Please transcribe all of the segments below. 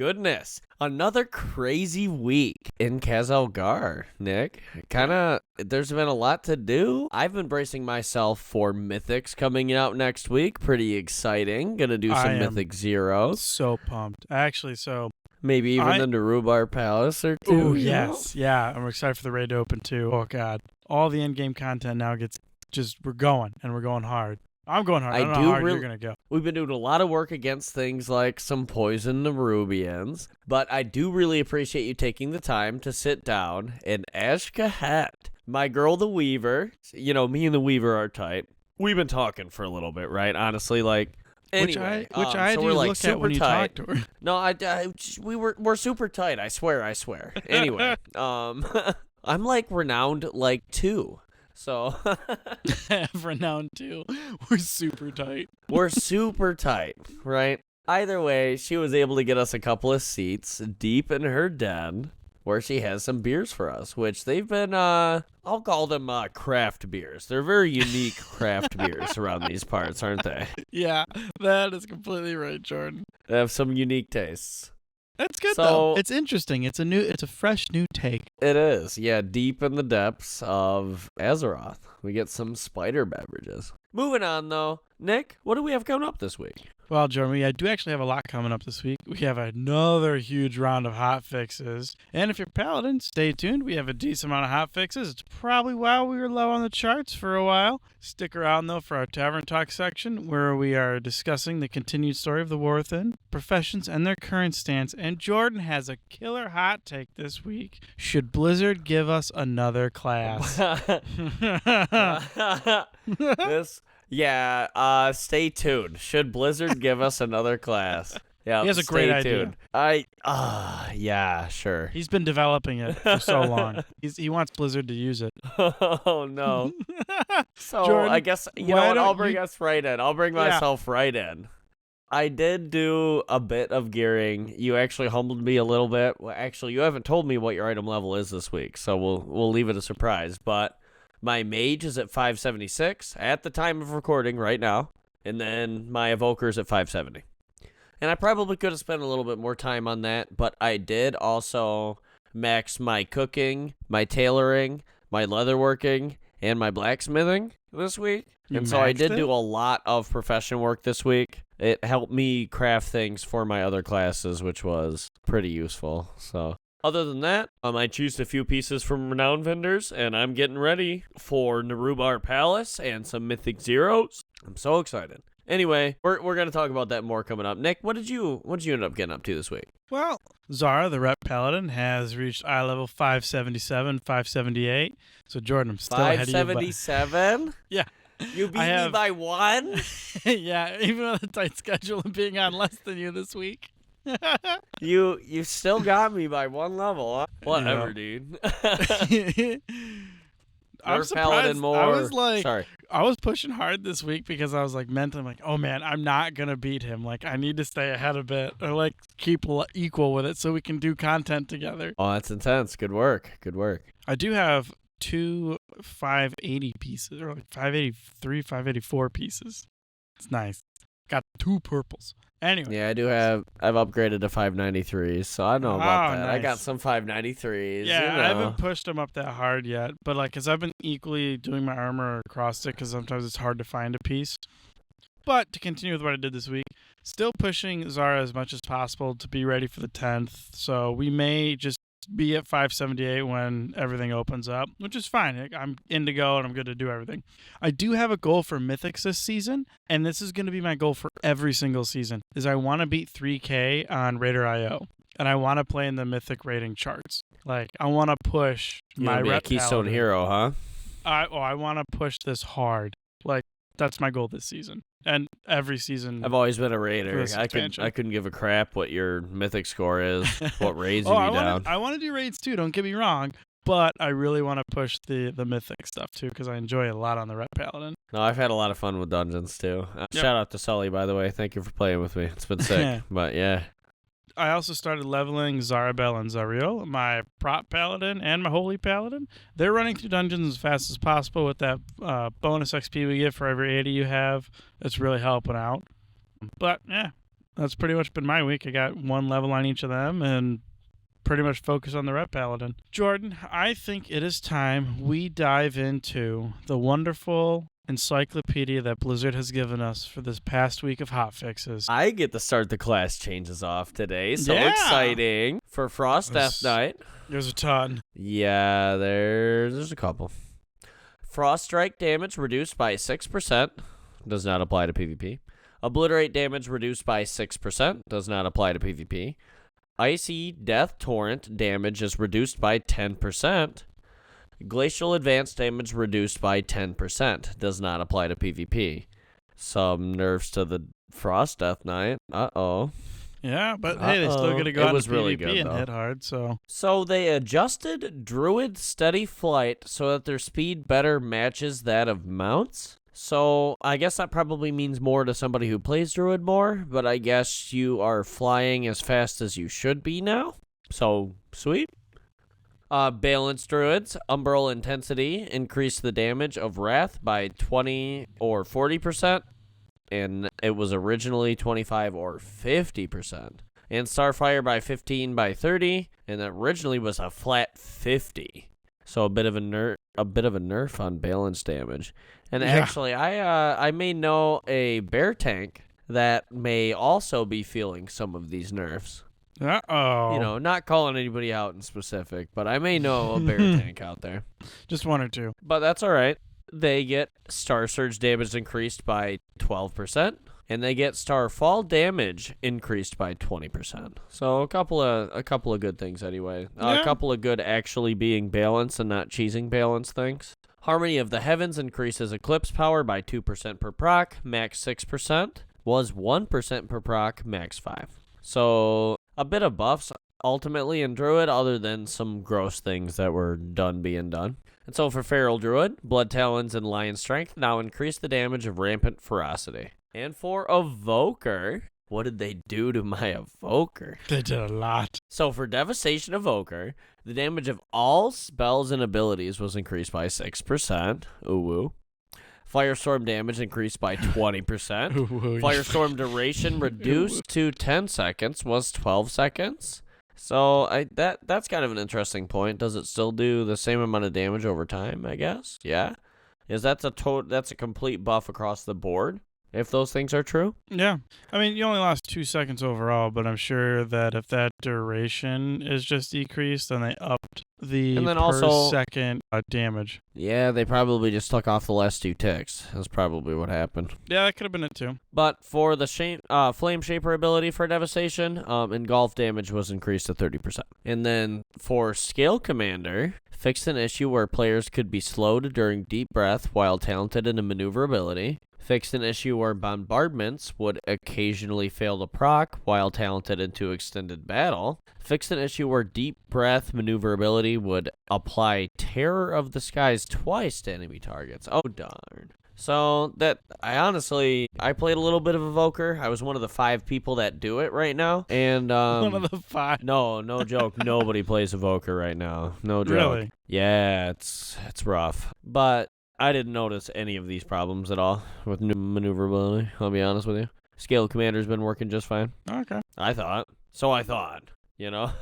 goodness. Another crazy week in Khazalgar, Nick. There's been a lot to do. I've been bracing myself for Mythics coming out next week. Pretty exciting. Gonna do some Mythic Zeros. So pumped. Actually, maybe even the Narubar Palace or two. Oh, yes. Yeah, I'm excited for the raid to open too. Oh, God. All the endgame content now gets we're going hard. I'm going hard. I don't know how hard you're going to go. We've been doing a lot of work against things like some poison Nerubians, but I do really appreciate you taking the time to sit down and ask Kahet, my girl the Weaver. You know, me and the Weaver are tight. We've been talking for a little bit, right? Honestly, like... Anyway, which I do look at when you talk to her. No, we're super tight. I swear. Anyway, I'm like renowned like 2. So renowned 2. We're super tight. We're super tight, right? Either way, she was able to get us a couple of seats deep in her den where she has some beers for us, which they've been, I'll call them craft beers. They're very unique craft beers around these parts, aren't they? Yeah, that is completely right, Jordan. They have some unique tastes. That's good, though. It's interesting. It's a fresh new take. It is. Yeah, deep in the depths of Azeroth. We get some spider beverages. Moving on, though. Nick, what do we have coming up this week? Well, Jordan, I do actually have a lot coming up this week. We have another huge round of hotfixes. And if you're Paladin, stay tuned. We have a decent amount of hotfixes. It's probably why we were low on the charts for a while. Stick around, though, for our Tavern Talk section, where we are discussing the continued story of the War Within, professions, and their current stance. And Jordan has a killer hot take this week. Should Blizzard give us another class? Stay tuned. Should Blizzard give us another class? Yeah, he has a great idea. Yeah, sure. He's been developing it for so long. He wants Blizzard to use it. Oh, no. So, Jordan, I guess, you know what? I'll bring us right in. I'll bring myself right in. I did do a bit of gearing. You actually humbled me a little bit. Well, actually, you haven't told me what your item level is this week, so we'll leave it a surprise. But my Mage is at 576 at the time of recording right now, and then my Evoker's at 570. And I probably could have spent a little bit more time on that, but I did also max my cooking, my tailoring, my leatherworking, and my blacksmithing this week. So I did do a lot of profession work this week. It helped me craft things for my other classes, which was pretty useful. So other than that, I choose a few pieces from renowned vendors, and I'm getting ready for Narubar Palace and some Mythic Zeros. I'm so excited. Anyway, we're going to talk about that more coming up. Nick, what did you end up getting up to this week? Well, Zara, the rep Paladin, has reached eye level 577, 578. So, Jordan, I'm still ahead of you. 577? Yeah. You beat me by 1? Yeah, even on a tight schedule and being on less than you this week. You still got me by 1 level. Huh? Whatever, dude. I'm surprised. Sorry. I was pushing hard this week because I was like mentally like, oh man, I'm not gonna beat him. Like I need to stay ahead a bit or like keep equal with it so we can do content together. Oh, that's intense. Good work. I do have 2 580 pieces or like 583, 584 pieces. It's nice. Got 2 purples. Anyway. Yeah, I've upgraded to 593s, so I know about that. Nice. I got some 593s. Yeah, I haven't pushed them up that hard yet, but like, cause I've been equally doing my armor across it, cause sometimes it's hard to find a piece. But to continue with what I did this week, still pushing Zara as much as possible to be ready for the 10th. So we may just be at 578 when everything opens up, which is fine. I'm in to go and I'm good to do everything. I do have a goal for Mythics this season, and this is going to be my goal for every single season, is I want to beat 3K on Raider.io, and I want to play in the Mythic rating charts. Like, I want to push my rep Keystone Paladin. Hero, huh? I want to push this hard. Like, that's my goal this season. And every season. I've always been a raider. I couldn't give a crap what your mythic score is, what raids you down. I want to do raids too, don't get me wrong. But I really want to push the mythic stuff too, because I enjoy it a lot on the Rep Paladin. No, I've had a lot of fun with dungeons too. Shout out to Sully, by the way. Thank you for playing with me. It's been sick. But yeah. I also started leveling Zarabel and Zariel, my prop paladin and my holy paladin. They're running through dungeons as fast as possible with that bonus XP we get for every 80 you have. It's really helping out. But yeah, That's pretty much been my week. I got 1 level on each of them and pretty much focus on the Red Paladin. Jordan, I think it is time we dive into the wonderful encyclopedia that Blizzard has given us for this past week of hotfixes. I get to start the class changes off today. So Yeah. exciting. For Frost Death Knight. There's a ton. Yeah, there's a couple. Frost Strike damage reduced by 6%. Does not apply to PvP. Obliterate damage reduced by 6%. Does not apply to PvP. Icy Death Torrent damage is reduced by 10%. Glacial Advance damage reduced by 10%. Does not apply to PvP. Some nerfs to the Frost Death Knight. Uh-oh. Yeah, but hey, they still get to go out into really PvP good, and though. hit hard, so. So they adjusted Druid Steady Flight so that their speed better matches that of mounts. So I guess that probably means more to somebody who plays Druid more, but I guess you are flying as fast as you should be now. So, sweet. Balanced Druids, Umbral Intensity, increased the damage of Wrath by 20 or 40%, and it was originally 25 or 50%. And Starfire by 15 by 30, and that originally was a flat 50. So a bit of a nerf on balance damage. And actually, I may know a bear tank that may also be feeling some of these nerfs. Uh-oh. You know, not calling anybody out in specific, but I may know a bear tank out there. Just 1 or 2. But that's all right. They get Star Surge damage increased by 12%, and they get Starfall damage increased by 20%. So a couple of good things anyway. Yeah. A couple of good actually being balanced and not cheesing balance things. Harmony of the Heavens increases Eclipse power by 2% per proc, max 6%, was 1% per proc, max 5. So a bit of buffs ultimately in Druid, other than some gross things that were being done. And so for Feral Druid, Blood Talons and Lion Strength now increase the damage of Rampant Ferocity. And for Evoker, what did they do to my Evoker? They did a lot. So for Devastation Evoker, the damage of all spells and abilities was increased by 6%. Ooh-woo. Firestorm damage increased by 20%. Ooh-woo. Firestorm duration reduced to 10 seconds was 12 seconds. So that's kind of an interesting point. Does it still do the same amount of damage over time, I guess? Yeah. That's a complete buff across the board, if those things are true? Yeah. I mean, you only lost 2 seconds overall, but I'm sure that if that duration is just decreased, then they upped the And then per also- second damage. Yeah, they probably just took off the last 2 ticks. That's probably what happened. Yeah, that could have been it too. But for the Flame Shaper ability for Devastation, Engulf damage was increased to 30%. And then for Scale Commander, fixed an issue where players could be slowed during Deep Breath while talented in a maneuverability. Fixed an issue where bombardments would occasionally fail to proc while talented into extended battle. Fixed an issue where Deep Breath maneuverability would apply Terror of the Skies twice to enemy targets. Oh, darn. So I played a little bit of Evoker. I was one of the 5 people that do it right now. And One of the 5. no joke. Nobody plays Evoker right now. No joke. Really? Yeah, it's rough. But I didn't notice any of these problems at all with new maneuverability, I'll be honest with you. Scale Commander's been working just fine. Okay. I thought. You know?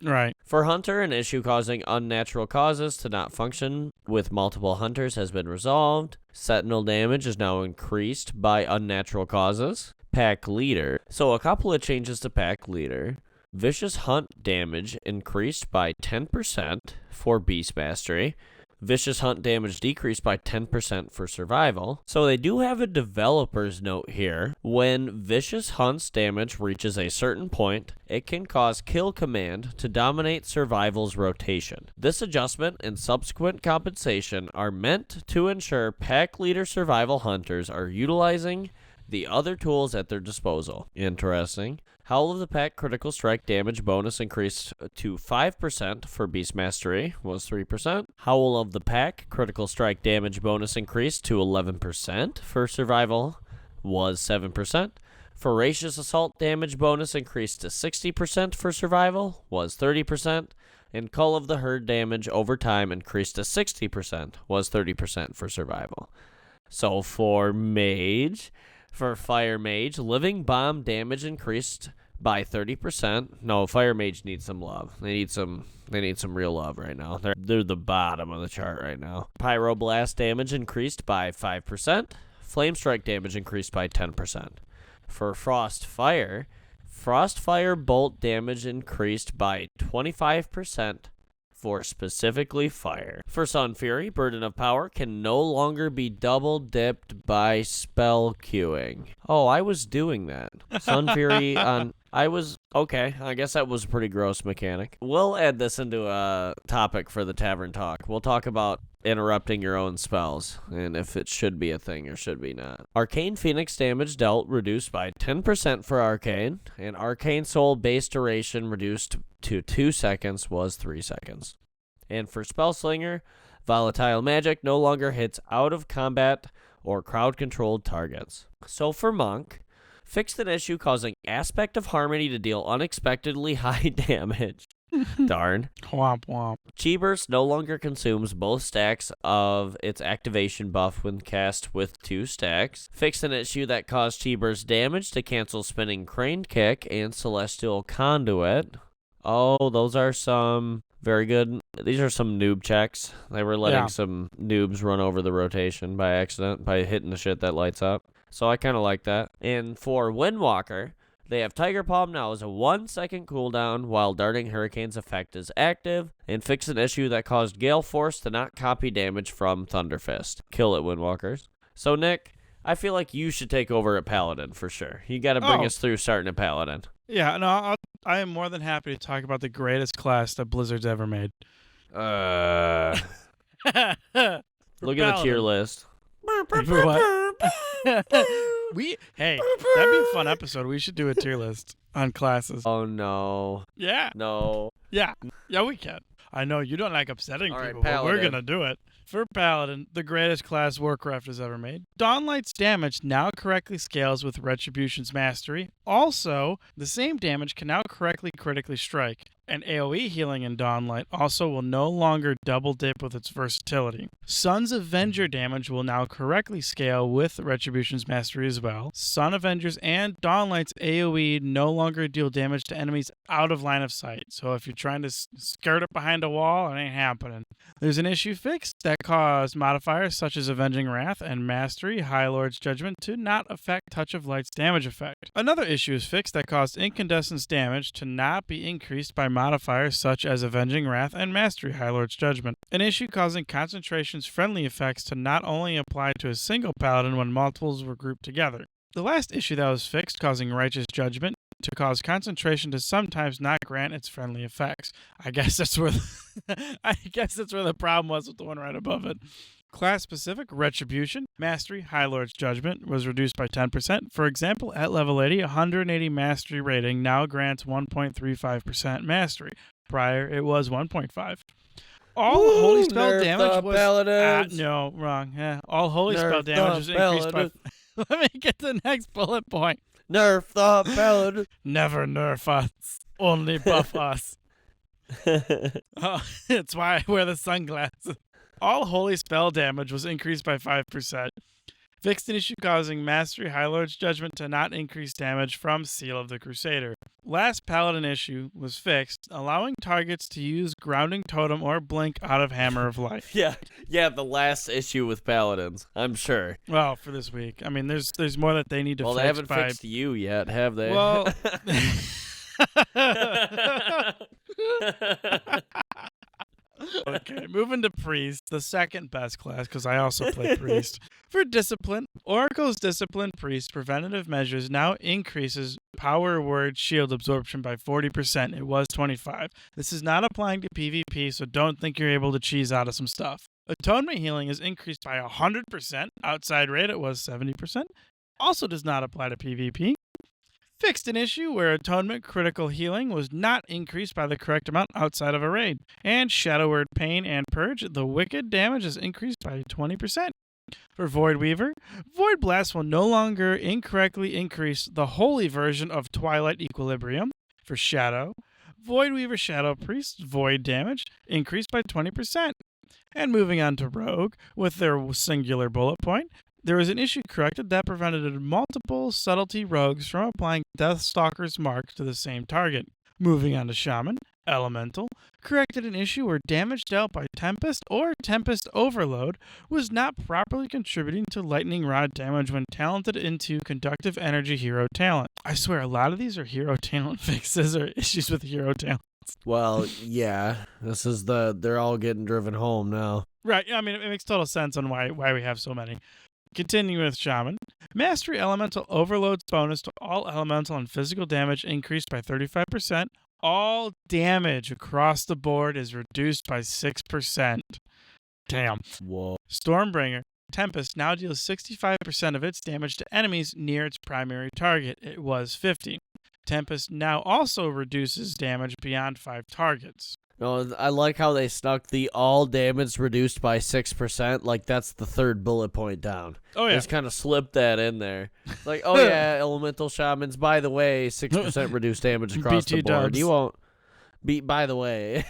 Right. For Hunter, an issue causing unnatural causes to not function with multiple hunters has been resolved. Sentinel damage is now increased by unnatural causes. Pack Leader. So a couple of changes to Pack Leader. Vicious Hunt damage increased by 10% for Beast Mastery. Vicious Hunt damage decreased by 10% for Survival. So they do have a developer's note here. When Vicious Hunt's damage reaches a certain point, it can cause Kill Command to dominate Survival's rotation. This adjustment and subsequent compensation are meant to ensure Pack Leader Survival Hunters are utilizing the other tools at their disposal. Interesting. Howl of the Pack critical strike damage bonus increased to 5% for Beast Mastery, was 3%. Howl of the Pack critical strike damage bonus increased to 11% for Survival, was 7%. Voracious Assault damage bonus increased to 60% for Survival, was 30%. And Cull of the Herd damage over time increased to 60%, was 30% for Survival. So for Mage, For Fire Mage, living bomb damage increased by 30%. No, Fire Mage needs some love. They need some real love right now. They're the bottom of the chart right now. Pyroblast damage increased by 5%. Flame Strike damage increased by 10%. For Frost Fire bolt damage increased by 25% for specifically fire. For Sun Fury, Burden of Power can no longer be double dipped by spell queuing. Oh, I was doing that. Sun Fury on... Okay, I guess that was a pretty gross mechanic. We'll add this into a topic for the Tavern Talk. We'll talk about interrupting your own spells, and if it should be a thing or should be not. Arcane Phoenix damage dealt reduced by 10% for Arcane, and Arcane Soul base duration reduced to 2 seconds was 3 seconds. And for Spellslinger, Volatile Magic no longer hits out of combat or crowd-controlled targets. So for Monk, fixed an issue causing Aspect of Harmony to deal unexpectedly high damage. Darn. Womp womp. Chi Burst no longer consumes both stacks of its activation buff when cast with 2 stacks. Fixed an issue that caused Chi Burst damage to cancel Spinning Crane Kick and Celestial Conduit. Oh, those are some very good. These are some noob checks. They were letting some noobs run over the rotation by accident by hitting the shit that lights up. So I kind of like that. And for Windwalker, they have Tiger Palm now as a 1-second cooldown while Darting Hurricane's effect is active, and fix an issue that caused Gale Force to not copy damage from Thunderfist. Kill it, Windwalkers. So, Nick, I feel like you should take over at Paladin for sure. You got to bring us through starting at Paladin. Yeah, no, I am more than happy to talk about the greatest class that Blizzard's ever made. Look at the tier list. For what? That'd be a fun episode. We should do a tier list on classes. Oh no. Yeah. No. Yeah, we can. I know you don't like upsetting All right, people, but we're Paladin. gonna do it. For Paladin, the greatest class Warcraft has ever made, Dawnlight's damage now correctly scales with Retribution's Mastery. Also, the same damage can now correctly critically strike. And AoE healing in Dawnlight also will no longer double dip with its versatility. Sun's Avenger damage will now correctly scale with Retribution's Mastery as well. Sun Avengers and Dawnlight's AoE no longer deal damage to enemies out of line of sight. So if you're trying to skirt up behind a wall, it ain't happening. There's an issue fixed that caused modifiers such as Avenging Wrath and Mastery, High Lord's Judgment to not affect Touch of Light's damage effect. Another issue is fixed that caused Incandescence damage to not be increased by modifiers such as Avenging Wrath and Mastery, High Lord's Judgment. An issue causing Concentration's friendly effects to not only apply to a single paladin when multiples were grouped together. The last issue that was fixed, causing Righteous Judgment to cause Concentration to sometimes not grant its friendly effects. I guess that's where the problem was with the one right above it. Class-specific Retribution, Mastery, High Lord's Judgment was reduced by 10%. For example, at level 80, 180 Mastery rating now grants 1.35% Mastery. Prior, it was 1.5. All Holy Spell damage was... no, wrong. Yeah. All Holy Spell damage was increased by... Let me get the next bullet point. Nerf the Paladin. Never nerf us. Only buff us. It's why I wear the sunglasses. All Holy Spell damage was increased by 5%. Fixed an issue causing Mastery, High Lord's Judgment to not increase damage from Seal of the Crusader. Last Paladin issue was fixed, allowing targets to use Grounding Totem or Blink out of Hammer of Life. Yeah, the last issue with Paladins, I'm sure. Well, for this week. I mean, there's more that they need to fix. Well, they haven't fixed you yet, have they? Well... Okay, moving to Priest, the second best class, because I also play Priest. For Discipline, Oracle's Discipline Priest preventative measures now increases power word shield absorption by 40%. It was 25. This is not applying to PvP, so don't think you're able to cheese out of some stuff. Atonement healing is increased by 100%. Outside raid, it was 70%. Also does not apply to PvP. Fixed an issue where Atonement critical healing was not increased by the correct amount outside of a raid. And Shadow Word Pain and Purge, the wicked damage is increased by 20%. For Void Weaver, Void Blast will no longer incorrectly increase the holy version of Twilight Equilibrium. For Shadow, Void Weaver Shadow Priest, Void damage increased by 20%. And moving on to Rogue, with their singular bullet point, There was an issue corrected that prevented multiple subtlety rogues from applying Deathstalker's mark to the same target. Moving on to Shaman, Elemental corrected an issue where damage dealt by Tempest or Tempest Overload was not properly contributing to Lightning Rod damage when talented into Conductive Energy hero talent. I swear, a lot of these are hero talent fixes or issues with hero talent. Well, yeah, they're all getting driven home now. Right, I mean, it makes total sense on why we have so many. Continuing with Shaman, Mastery Elemental Overload's bonus to all elemental and physical damage increased by 35%. All damage across the board is reduced by 6%. Damn. Whoa. Stormbringer, Tempest now deals 65% of its damage to enemies near its primary target. It was 50. Tempest now also reduces damage beyond 5 targets. No, I like how they snuck the all damage reduced by 6%. Like, that's the third bullet point down. Oh, yeah. They just kind of slipped that in there. It's like, oh, yeah, Elemental Shamans, by the way, 6% reduced damage across the board. Dubs. You won't beat, by the way.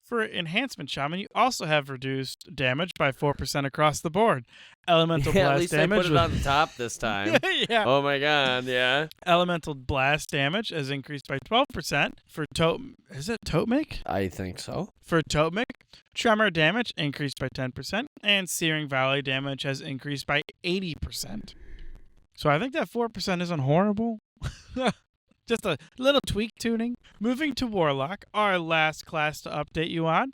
For Enhancement Shaman, you also have reduced damage by 4% across the board. Elemental Blast at least damage. I put it on the top this time. Yeah. Oh my god, yeah. Elemental Blast damage has increased by 12%. For is it Totemic? I think so. For Totemic, Tremor damage increased by 10%, and Searing Valley damage has increased by 80%. So I think that 4% isn't horrible. Just a little tweak tuning. Moving to Warlock, our last class to update you on.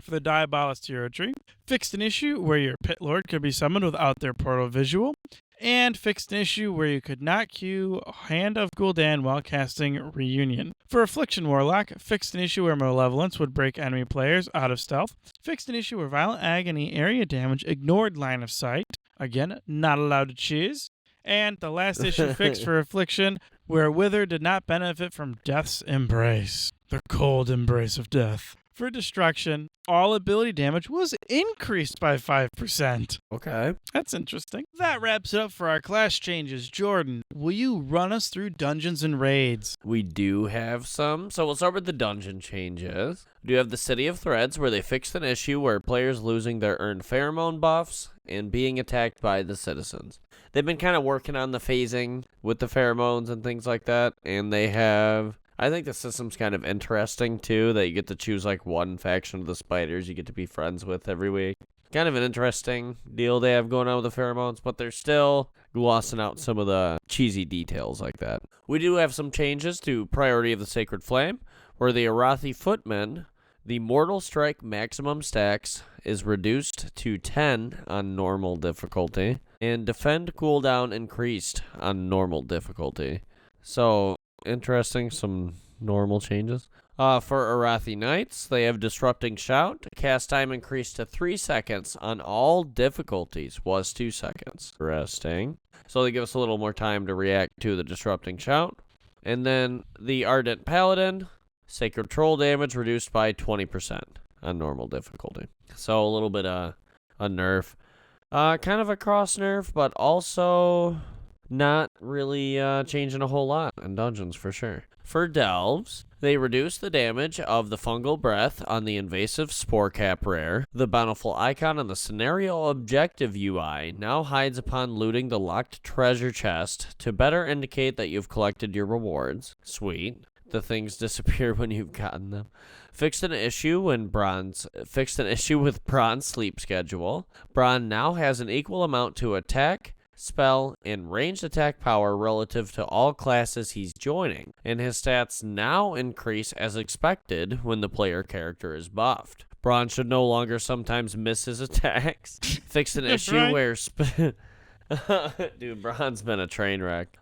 For the Diabolist Hero Tree, fixed an issue where your Pit Lord could be summoned without their portal visual, and fixed an issue where you could not cue Hand of Gul'dan while casting Reunion. For Affliction Warlock, fixed an issue where Malevolence would break enemy players out of stealth, fixed an issue where Violent Agony area damage ignored line of sight, again, not allowed to choose, and the last issue fixed for Affliction where Wither did not benefit from Death's Embrace, the cold embrace of death. For Destruction, all ability damage was increased by 5%. Okay. That's interesting. That wraps it up for our class changes. Jordan, will you run us through dungeons and raids? We do have some. So we'll start with the dungeon changes. We do have the City of Threads, where they fixed an issue where players losing their earned pheromone buffs and being attacked by the citizens. They've been kind of working on the phasing with the pheromones and things like that, and they have... I think the system's kind of interesting, too, that you get to choose, like, one faction of the spiders you get to be friends with every week. Kind of an interesting deal they have going on with the pheromones, but they're still glossing out some of the cheesy details like that. We do have some changes to Priority of the Sacred Flame, where the Arathi Footmen, the Mortal Strike maximum stacks is reduced to 10 on normal difficulty, and Defend cooldown increased on normal difficulty. So... interesting, some normal changes. For Arathi Knights, they have Disrupting Shout. Cast time increased to 3 seconds on all difficulties, was 2 seconds. Interesting. So they give us a little more time to react to the Disrupting Shout. And then the Ardent Paladin, Sacred Troll damage reduced by 20% on normal difficulty. So a little bit a nerf. Kind of a cross nerf, but also... not really changing a whole lot in dungeons for sure. For Delves, they reduce the damage of the Fungal Breath on the Invasive Spore Cap rare. The Bountiful icon on the Scenario Objective UI now hides upon looting the locked treasure chest to better indicate that you've collected your rewards. Sweet. The things disappear when you've gotten them. Fixed an issue with Bronze Sleep Schedule. Bron now has an equal amount to attack, spell, and ranged attack power relative to all classes he's joining, and his stats now increase as expected when the player character is buffed. Braun should no longer sometimes miss his attacks. Fixed an issue right. where... Dude, Braun's been a train wreck.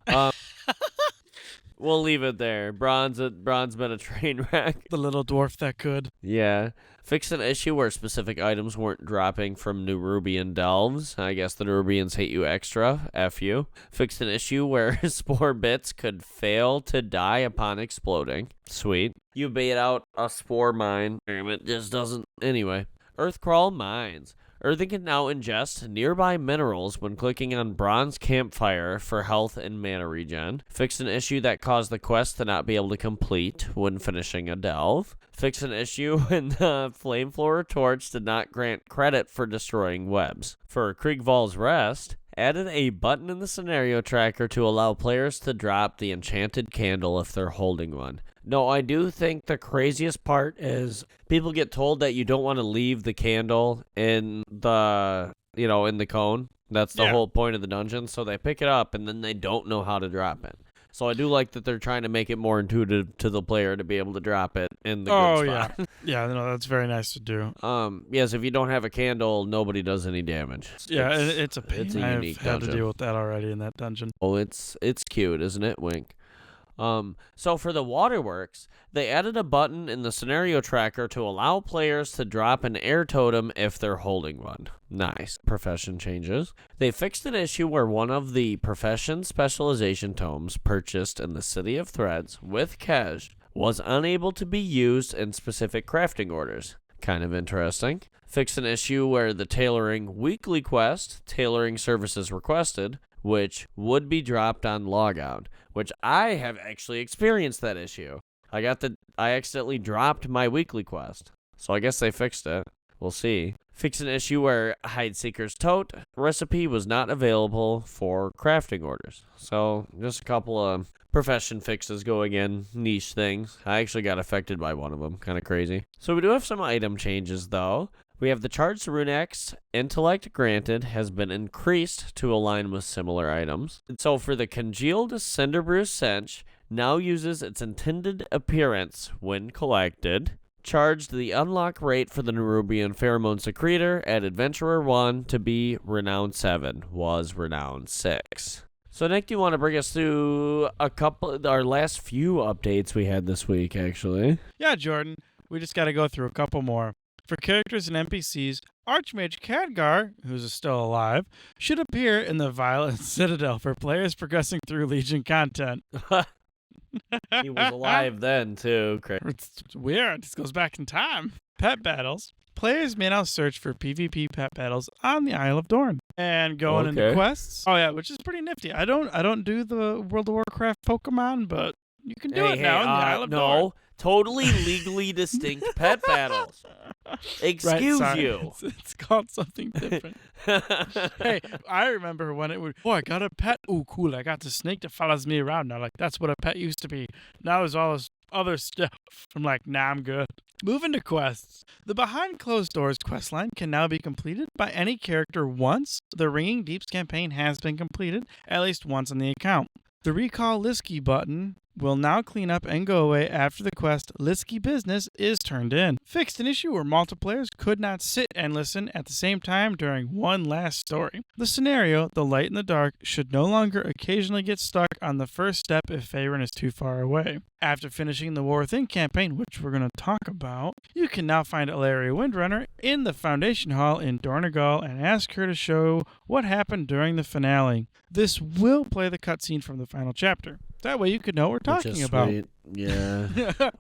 We'll leave it there. Braun's been a train wreck. The little dwarf that could. Yeah. Fixed an issue where specific items weren't dropping from Nerubian Delves. I guess the Nerubians hate you extra. F you. Fixed an issue where spore bits could fail to die upon exploding. Sweet. You bait out a spore mine. It just doesn't. Anyway. Earthcrawl Mines. Earthen can now ingest nearby minerals when clicking on Bronze Campfire for health and mana regen. Fixed an issue that caused the quest to not be able to complete when finishing a delve. Fixed an issue when the Flamethrower Torch did not grant credit for destroying webs. For Kriegval's Rest, added a button in the scenario tracker to allow players to drop the enchanted candle if they're holding one. No, I do think the craziest part is people get told that you don't want to leave the candle in the, in the cone. That's the whole point of the dungeon. So they pick it up and then they don't know how to drop it. So I do like that they're trying to make it more intuitive to the player to be able to drop it in the good spot. Yeah, no, that's very nice to do. Yes, if you don't have a candle, nobody does any damage. It's a pain. It's a unique I've had dungeon. to deal with that already in that dungeon. Oh, it's cute, isn't it? Wink. So for the waterworks, they added a button in the scenario tracker to allow players to drop an air totem if they're holding one. Nice. Profession changes. They fixed an issue where one of the profession specialization tomes purchased in the City of Threads with Kej was unable to be used in specific crafting orders. Kind of interesting. Fixed an issue where the tailoring weekly quest, tailoring services requested, which would be dropped on logout, which I have actually experienced that issue. I accidentally dropped my weekly quest. So I guess they fixed it. We'll see. Fixed an issue where Hideseeker's Tote recipe was not available for crafting orders. So just a couple of profession fixes going in, niche things. I actually got affected by one of them. Kind of crazy. So we do have some item changes though. We have the charged rune axe, intellect granted, has been increased to align with similar items. And so for the congealed Cinderbrew Cinch, now uses its intended appearance when collected. Charged the unlock rate for the Nerubian Pheromone Secretor at Adventurer 1 to be Renown 7, was Renown 6. So Nick, do you want to bring us through our last few updates we had this week, actually? Yeah, Jordan. We just got to go through a couple more. For characters and NPCs, Archmage Khadgar, who's still alive, should appear in the Violet Citadel for players progressing through Legion content. He was alive then, too. It's weird. This goes back in time. Pet battles. Players may now search for PvP pet battles on the Isle of Dorn. And going into quests. Oh, yeah, which is pretty nifty. I don't do the World of Warcraft Pokemon, but you can do it now in the Isle of Dorn. No. Totally legally distinct pet battles. Excuse you. It's called something different. Hey, I remember when it would, I got a pet. Oh, cool. I got the snake that follows me around now. Like, that's what a pet used to be. Now there's all this other stuff. I'm like, nah, I'm good. Moving to quests. The Behind Closed Doors questline can now be completed by any character once the Ringing Deeps campaign has been completed, at least once on the account. The Recall Lisky button will now clean up and go away after the quest Lisky Business is turned in. Fixed an issue where multiplayers could not sit and listen at the same time during one last story. The scenario, The Light in the Dark, should no longer occasionally get stuck on the first step if Faerun is too far away. After finishing the War Within campaign, which we're going to talk about, you can now find Ilaria Windrunner in the Foundation Hall in Dornegal and ask her to show what happened during the finale. This will play the cutscene from the final chapter. That way you could know what we're talking about. Sweet. Yeah.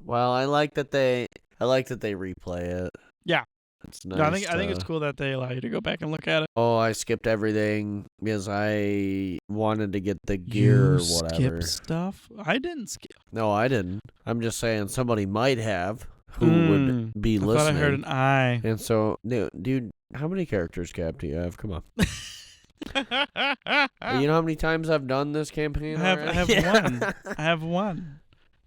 Well, I like that they replay it. Yeah. It's nice. No, I think it's cool that they allow you to go back and look at it. Oh, I skipped everything because I wanted to get the gear or whatever. Skip stuff? I didn't skip. No, I didn't. I'm just saying somebody might have who would be listening. I thought I heard an I. And so, dude, how many characters, Cap, do you have? Come on. You know how many times I've done this campaign? I have one. I have one.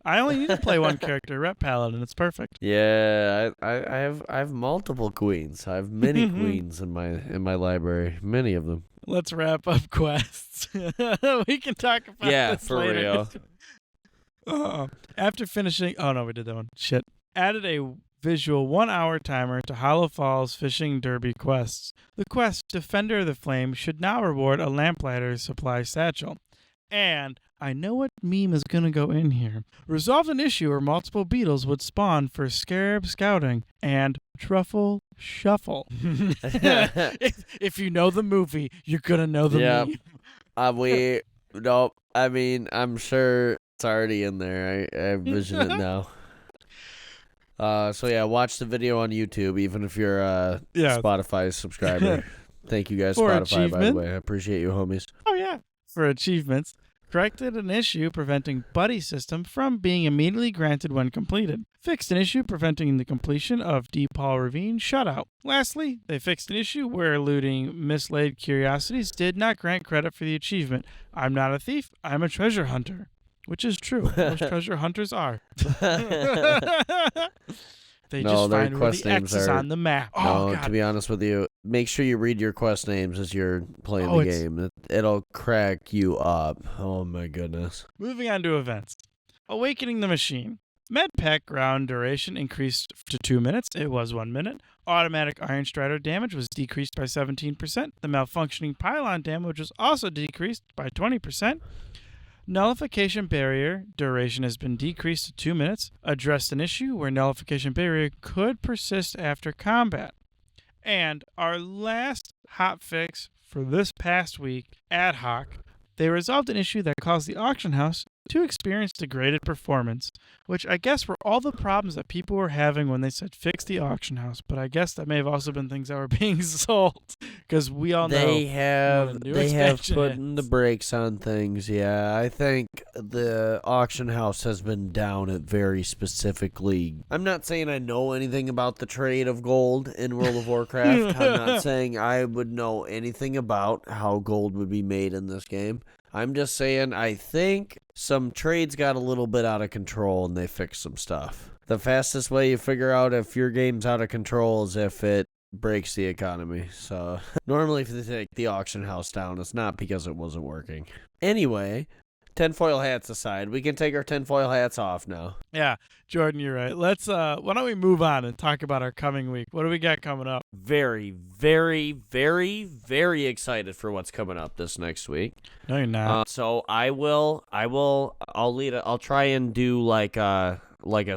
I only need to play one character, Rep Paladin. It's perfect. Yeah, I have multiple queens. I have many queens in my library. Many of them. Let's wrap up quests. We can talk about this for later. real. After finishing, oh no, we did that one. Shit. Added a visual 1-hour timer to Hollow Falls Fishing Derby quests. The quest Defender of the Flame should now reward a Lamplighter supply satchel. And I know what meme is going to go in here. Resolved an issue where multiple beetles would spawn for Scarab Scouting and Truffle Shuffle. If you know the movie, you're going to know the meme. Nope. I mean, I'm sure it's already in there. I envision it now. So yeah, watch the video on YouTube, even if you're a Spotify subscriber. Thank you guys, Spotify, by the way. I appreciate you, homies. Oh, yeah. For achievements, corrected an issue preventing Buddy System from being immediately granted when completed. Fixed an issue preventing the completion of DePaul Ravine Shutout. Lastly, they fixed an issue where looting mislaid curiosities did not grant credit for the achievement. I'm not a thief, I'm a treasure hunter. Which is true. Most treasure hunters are. They just find where the X is on the map. No, to be honest with you, make sure you read your quest names as you're playing the game. It'll crack you up. Oh my goodness. Moving on to events. Awakening the Machine. Medpack ground duration increased to 2 minutes. It was 1 minute. Automatic Iron Strider damage was decreased by 17%. The malfunctioning pylon damage was also decreased by 20%. Nullification barrier duration has been decreased to 2 minutes. Addressed an issue where nullification barrier could persist after combat. And our last hotfix for this past week, ad hoc, they resolved an issue that caused the auction house to experience degraded performance, which I guess were all the problems that people were having when they said fix the auction house. But I guess that may have also been things that were being sold, because we all know they have put the brakes on things. Yeah, I think the auction house has been down at very specifically. I'm not saying I know anything about the trade of gold in World of Warcraft. I'm not saying I would know anything about how gold would be made in this game. I'm just saying I think some trades got a little bit out of control and they fixed some stuff. The fastest way you figure out if your game's out of control is if it breaks the economy. So normally if they take the auction house down, it's not because it wasn't working. Anyway, tinfoil hats aside, we can take our tinfoil hats off now. Yeah, Jordan, you're right. Let's why don't we move on and talk about our coming week? What do we got coming up? Very, very, very, very excited for what's coming up this next week. No, you're not. So I'll lead it. I'll try and do like a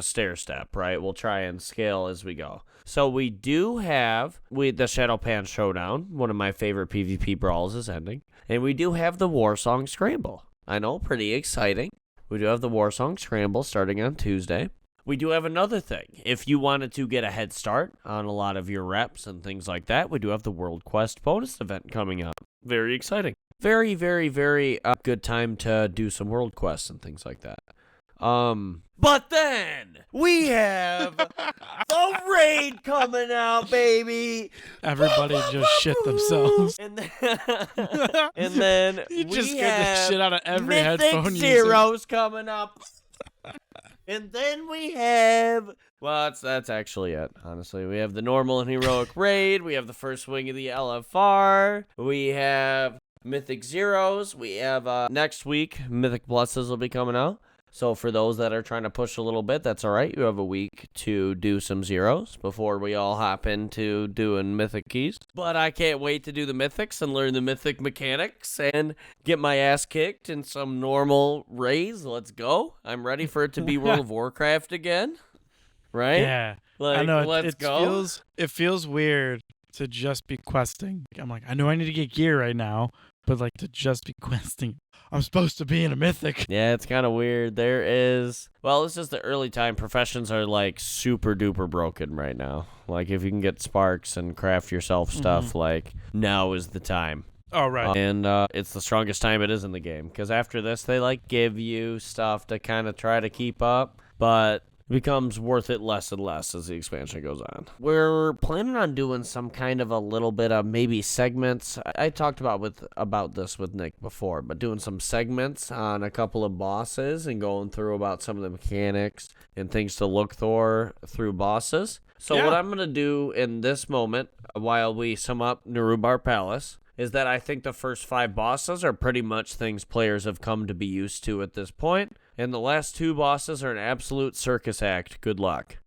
stair step, right? We'll try and scale as we go. So we do have the Shadow Pan Showdown, one of my favorite PvP brawls, is ending, and we do have the Warsong Scramble. I know, pretty exciting. We do have the Warsong Scramble starting on Tuesday. We do have another thing. If you wanted to get a head start on a lot of your reps and things like that, we do have the World Quest bonus event coming up. Very exciting. Very, very, very good time to do some World Quests and things like that. But then we have the raid coming out, baby. Everybody just shit themselves. And then you just get the shit out of every Mythic headphone Zeros coming up. And then we have, well, that's actually it, honestly. We have the normal and heroic raid. We have the first wing of the LFR. We have Mythic Zeros. We have, next week, Mythic Pluses will be coming out. So for those that are trying to push a little bit, that's all right. You have a week to do some zeros before we all hop into doing Mythic Keys. But I can't wait to do the Mythics and learn the Mythic mechanics and get my ass kicked in some normal raids. Let's go. I'm ready for it to be World of Warcraft again. Right? Yeah. Like, I know, let's go. It feels weird to just be questing. I'm like, I know I need to get gear right now, but like to just be questing. I'm supposed to be in a Mythic. Yeah, it's kind of weird. It's just the early time. Professions are like super duper broken right now. Like if you can get sparks and craft yourself stuff, like now is the time. Oh, right. And it's the strongest time it is in the game. Because after this, they like give you stuff to kind of try to keep up. But becomes worth it less and less as the expansion goes on. We're planning on doing some kind of a little bit of maybe segments. I talked about this with Nick before, but doing some segments on a couple of bosses and going through about some of the mechanics and things to look for through bosses. So what I'm going to do in this moment, while we sum up Narubar Palace, is that I think the first 5 bosses are pretty much things players have come to be used to at this point. And the last 2 bosses are an absolute circus act. Good luck.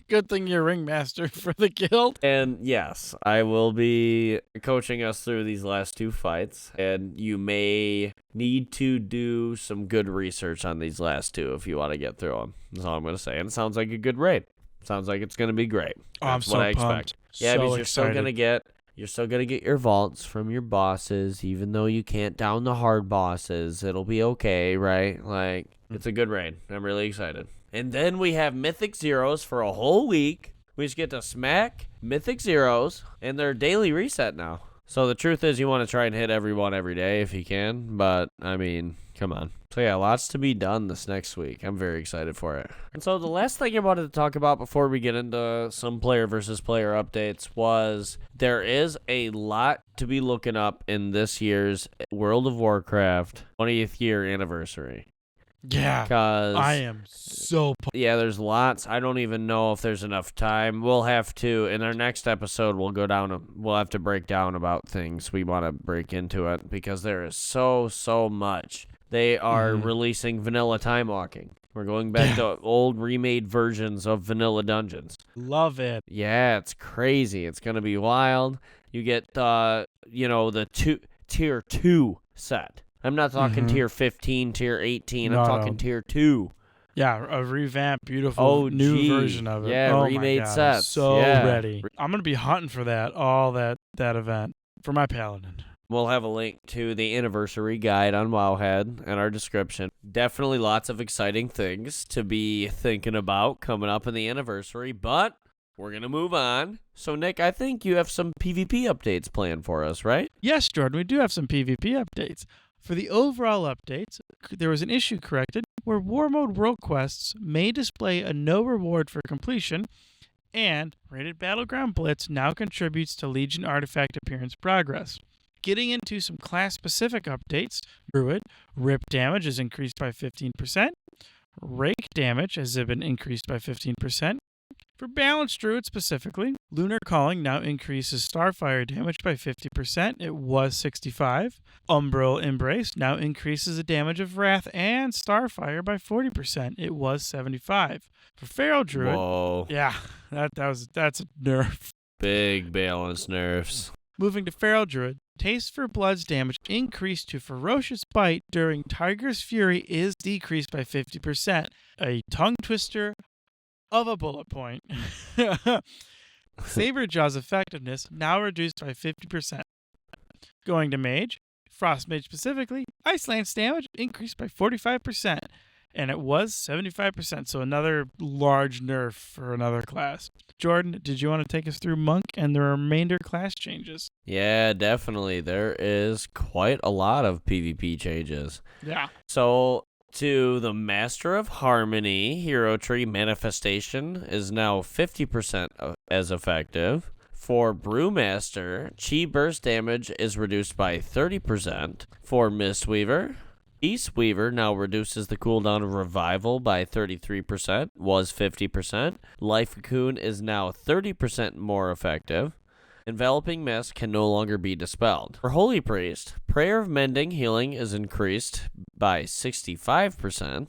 Good thing you're ringmaster for the guild. And yes, I will be coaching us through these last 2 fights. And you may need to do some good research on these last 2 if you want to get through them. That's all I'm going to say. And it sounds like a good raid. Sounds like it's going to be great. Oh, I'm so what I pumped. expect. Yeah, so because you're excited. still going to get You're still going to get your vaults from your bosses, even though you can't down the hard bosses. It'll be okay, right? Like, it's a good raid. I'm really excited. And then we have Mythic Zeros for a whole week. We just get to smack Mythic Zeros, and they're daily reset now. So the truth is you want to try and hit everyone every day if you can, but, I mean, come on. So yeah, lots to be done this next week. I'm very excited for it. And so the last thing I wanted to talk about before we get into some player versus player updates was there is a lot to be looking up in this year's World of Warcraft 20th year anniversary. Yeah, because I am so pumped. Yeah, there's lots. I don't even know if there's enough time. We'll have to, in our next episode, we'll have to break down about things we want to break into it because there is so much. They are releasing vanilla time walking. We're going back to old remade versions of vanilla dungeons. Love it. Yeah, it's crazy. It's going to be wild. You get, the tier 2 set. I'm not talking tier 15, tier 18. I'm talking tier 2. Yeah, a revamped, beautiful new version of it. Yeah, remade sets. So ready. I'm going to be hunting for that event for my Paladin. We'll have a link to the anniversary guide on Wowhead in our description. Definitely lots of exciting things to be thinking about coming up in the anniversary, but we're going to move on. So, Nick, I think you have some PvP updates planned for us, right? Yes, Jordan, we do have some PvP updates. For the overall updates, there was an issue corrected where War Mode World Quests may display a no reward for completion, and Rated Battleground Blitz now contributes to Legion Artifact appearance progress. Getting into some class-specific updates, Druid, Rip damage is increased by 15%, Rake damage has been increased by 15%, for Balanced Druid specifically, Lunar Calling now increases Starfire damage by 50%, it was 65. Umbral Embrace now increases the damage of Wrath and Starfire by 40%, it was 75. For Feral Druid, whoa, yeah, that's a nerf. Big balance nerfs. Moving to Feral Druid, Taste for Blood's damage increased to Ferocious Bite during Tiger's Fury is decreased by 50%. A tongue twister of a bullet point. Saberjaw's effectiveness now reduced by 50%. Going to Mage, Frost Mage specifically, Ice Lance damage increased by 45%, and it was 75%, so another large nerf for another class. Jordan, did you want to take us through Monk and the remainder class changes? Yeah, definitely. There is quite a lot of PvP changes. Yeah. So, to the Master of Harmony, Hero Tree Manifestation is now 50% as effective. For Brewmaster, Chi Burst damage is reduced by 30%. For Mistweaver, Peaceweaver now reduces the cooldown of Revival by 33%, was 50%. Life Cocoon is now 30% more effective. Enveloping Mist can no longer be dispelled. For Holy Priest, Prayer of Mending Healing is increased by 65%.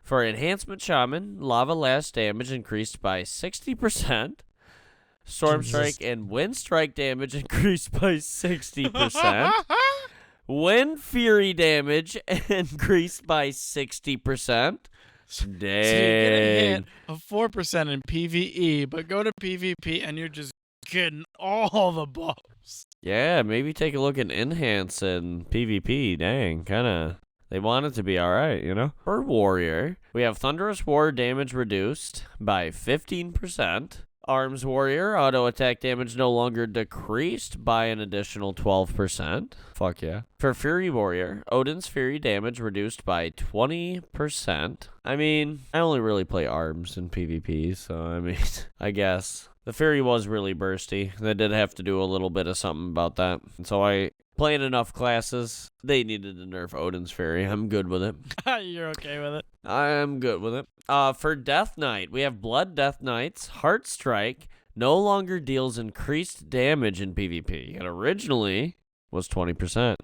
For Enhancement Shaman, Lava Last damage increased by 60%. Storm Strike and Wind Strike damage increased by 60%. Wind Fury damage increased by 60%. Dang. So you get a hit of 4% in PvE, but go to PvP and you're just getting all the buffs. Yeah, maybe take a look at Enhance and PvP. Dang, they want it to be alright, you know? For Warrior, we have Thunderous War damage reduced by 15%. Arms Warrior, auto attack damage no longer decreased by an additional 12%. Fuck yeah. For Fury Warrior, Odin's Fury damage reduced by 20%. I mean, I only really play arms in PvP, so I mean, I guess. The Fury was really bursty. They did have to do a little bit of something about that. And so playing enough classes, they needed to nerf Odin's Fury. I'm good with it. You're okay with it? I'm good with it. For Death Knight, we have Blood Death Knights. Heart Strike no longer deals increased damage in PvP. It originally was 20%.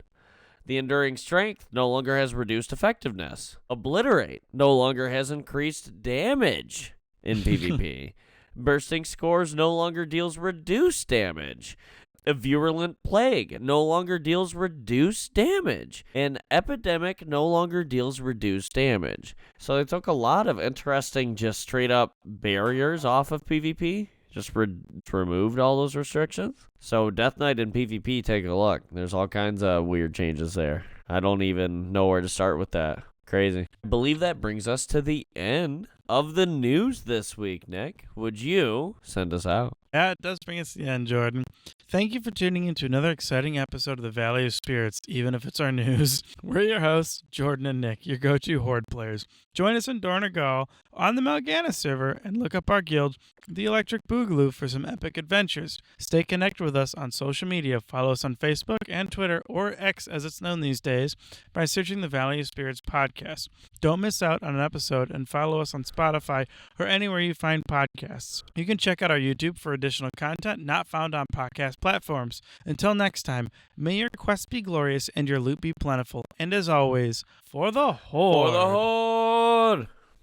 The Enduring Strength no longer has reduced effectiveness. Obliterate no longer has increased damage in PvP. Bursting Scores no longer deals reduced damage. A Virulent Plague no longer deals reduced damage. And Epidemic no longer deals reduced damage. So they took a lot of interesting just straight up barriers off of PvP just removed all those restrictions. So Death Knight and PvP, take a look. There's all kinds of weird changes there. I don't even know where to start with that. Crazy. I believe that brings us to the end of the news this week, Nick. Would you send us out? Yeah, it does bring us to the end, Jordan. Thank you for tuning in to another exciting episode of the Valley of Spirits, even if it's our news. We're your hosts, Jordan and Nick, your go-to Horde players. Join us in Dornagal on the Mal'Ganis server and look up our guild, the Electric Boogaloo, for some epic adventures. Stay connected with us on social media. Follow us on Facebook and Twitter, or X as it's known these days, by searching the Valley of Spirits podcast. Don't miss out on an episode and follow us on Spotify or anywhere you find podcasts. You can check out our YouTube for additional content not found on podcast platforms. Until next time, may your quest be glorious and your loot be plentiful. And as always, for the Horde. For the Horde!